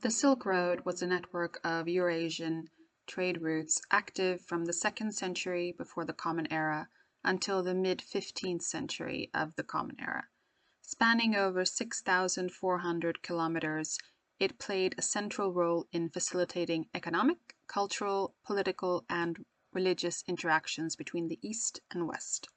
The Silk Road was a network of Eurasian trade routes active from the 2nd century before the Common Era until the mid-15th century of the Common Era. Spanning over 6,400 kilometers, it played a central role in facilitating economic, cultural, political, and religious interactions between the East and West.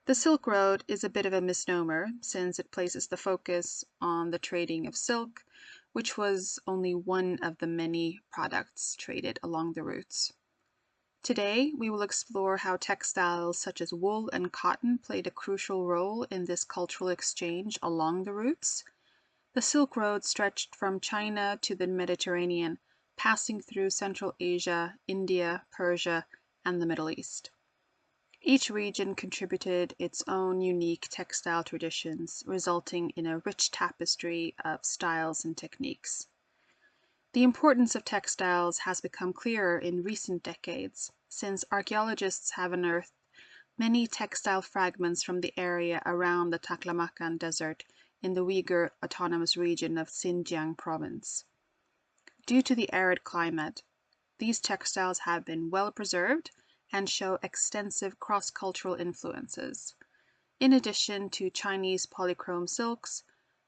The Silk Road is a bit of a misnomer since it places the focus on the trading of silk, which was only one of the many products traded along the routes. Today, we will explore how textiles such as wool and cotton played a crucial role in this cultural exchange along the routes. The Silk Road stretched from China to the Mediterranean, passing through Central Asia, India, Persia, and the Middle East. Each region contributed its own unique textile traditions, resulting in a rich tapestry of styles and techniques. The importance of textiles has become clearer in recent decades, since archaeologists have unearthed many textile fragments from the area around the Taklamakan Desert in the Uyghur Autonomous Region of Xinjiang province. Due to the arid climate, these textiles have been well preserved and show extensive cross-cultural influences. In addition to Chinese polychrome silks,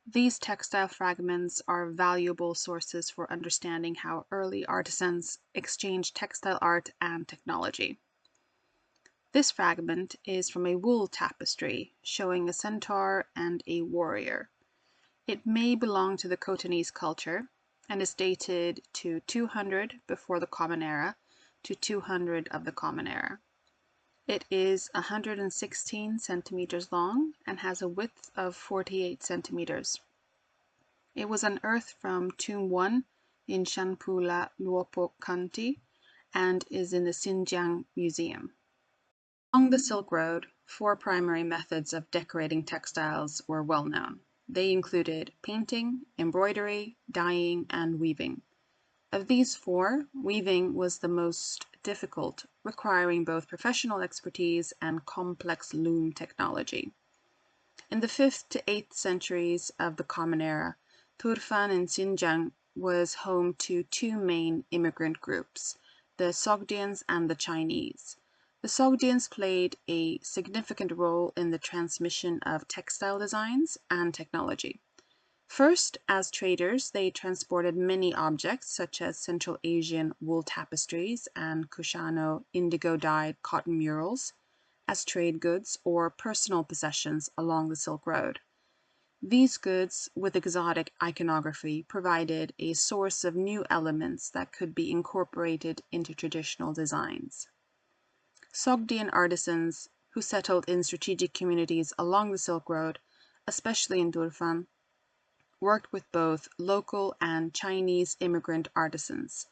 these textile fragments are valuable sources for understanding how early artisans exchanged textile art and technology. This fragment is from a wool tapestry showing a centaur and a warrior. It may belong to the Khotanese culture and is dated to 200 before the Common Era to 200 of the Common Era. It is 116 centimeters long and has a width of 48 centimeters. It was unearthed from Tomb 1 in Shanpula Luopo County and is in the Xinjiang Museum. Along the Silk Road, 4 primary methods of decorating textiles were well known. They included painting, embroidery, dyeing, and weaving. Of these 4, weaving was the most difficult, requiring both professional expertise and complex loom technology. In the 5th to 8th centuries of the Common Era, Turfan in Xinjiang was home to 2 main immigrant groups, the Sogdians and the Chinese. The Sogdians played a significant role in the transmission of textile designs and technology. First, as traders, they transported many objects such as Central Asian wool tapestries and Kushano indigo-dyed cotton murals as trade goods or personal possessions along the Silk Road. These goods, with exotic iconography, provided a source of new elements that could be incorporated into traditional designs. Sogdian artisans who settled in strategic communities along the Silk Road, especially in Turfan, worked with both local and Chinese immigrant artisans.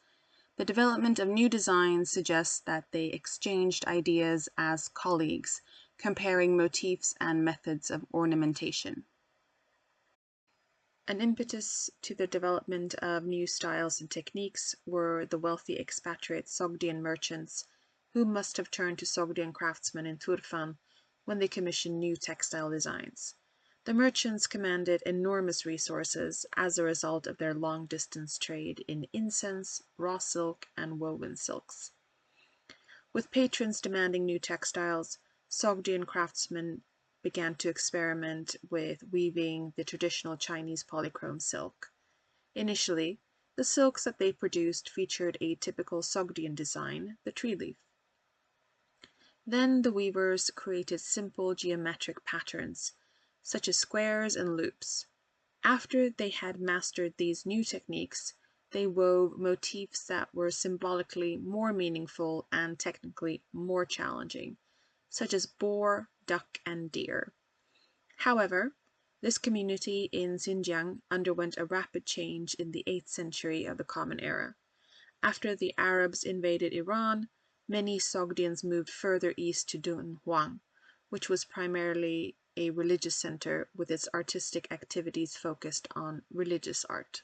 The development of new designs suggests that they exchanged ideas as colleagues, comparing motifs and methods of ornamentation. An impetus to the development of new styles and techniques were the wealthy expatriate Sogdian merchants, who must have turned to Sogdian craftsmen in Turfan when they commissioned new textile designs. The merchants commanded enormous resources as a result of their long-distance trade in incense, raw silk, and woven silks. With patrons demanding new textiles, Sogdian craftsmen began to experiment with weaving the traditional Chinese polychrome silk. Initially, the silks that they produced featured a typical Sogdian design, the tree leaf. Then the weavers created simple geometric patterns, such as squares and loops. After they had mastered these new techniques, they wove motifs that were symbolically more meaningful and technically more challenging, such as boar, duck, and deer. However, this community in Xinjiang underwent a rapid change in the 8th century of the Common Era. After the Arabs invaded Iran, many Sogdians moved further east to Dunhuang, which was primarily a religious center with its artistic activities focused on religious art.